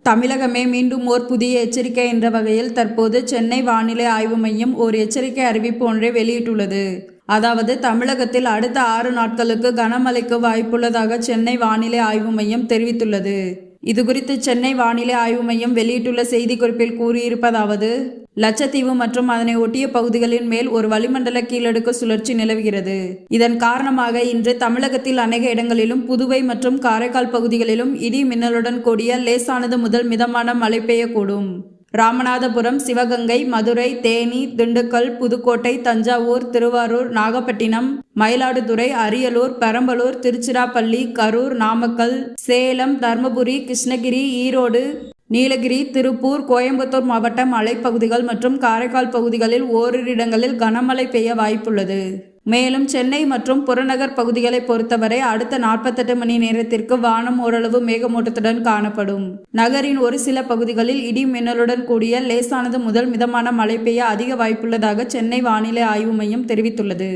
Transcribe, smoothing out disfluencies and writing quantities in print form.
தமிழகமே மீண்டும் ஓர் புதிய எச்சரிக்கை என்ற வகையில் தற்போது சென்னை வானிலை ஆய்வு மையம் ஓர் எச்சரிக்கை அறிவிப்பு ஒன்றை வெளியிட்டுள்ளது. அதாவது தமிழகத்தில் அடுத்த 6 நாட்களுக்கு கனமழைக்கு வாய்ப்புள்ளதாக சென்னை வானிலை ஆய்வு மையம் தெரிவித்துள்ளது. இதுகுறித்து சென்னை வானிலை ஆய்வு மையம் வெளியிட்டுள்ள செய்திக்குறிப்பில் கூறியிருப்பதாவது: லட்சத்தீவு மற்றும் அதனை ஒட்டிய பகுதிகளின் மேல் ஒரு வளிமண்டல கீழடுக்கு சுழற்சி நிலவுகிறது. இதன் காரணமாக இன்று தமிழகத்தில் அநேக இடங்களிலும், புதுவை மற்றும் காரைக்கால் பகுதிகளிலும் இடி மின்னலுடன் கூடிய லேசானது முதல் மிதமான மழை பெய்யக்கூடும். ராமநாதபுரம், சிவகங்கை, மதுரை, தேனி, திண்டுக்கல், புதுக்கோட்டை, தஞ்சாவூர், திருவாரூர், நாகப்பட்டினம், மயிலாடுதுறை, அரியலூர், பெரம்பலூர், திருச்சிராப்பள்ளி, கரூர், நாமக்கல், சேலம், தர்மபுரி, கிருஷ்ணகிரி, ஈரோடு, நீலகிரி, திருப்பூர், கோயம்புத்தூர் மாவட்ட மலைப்பகுதிகள் மற்றும் காரைக்கால் பகுதிகளில் ஓரிரு இடங்களில் கனமழை பெய்ய வாய்ப்புள்ளது. மேலும் சென்னை மற்றும் புறநகர் பகுதிகளை பொறுத்தவரை அடுத்த 48 மணி நேரத்திற்கு வானம் ஓரளவு மேகமூட்டத்துடன் காணப்படும். நகரின் ஒரு சில பகுதிகளில் இடி மின்னலுடன் கூடிய லேசானது முதல் மிதமான மழை பெய்ய அதிக வாய்ப்புள்ளதாக சென்னை வானிலை ஆய்வு மையம் தெரிவித்துள்ளது.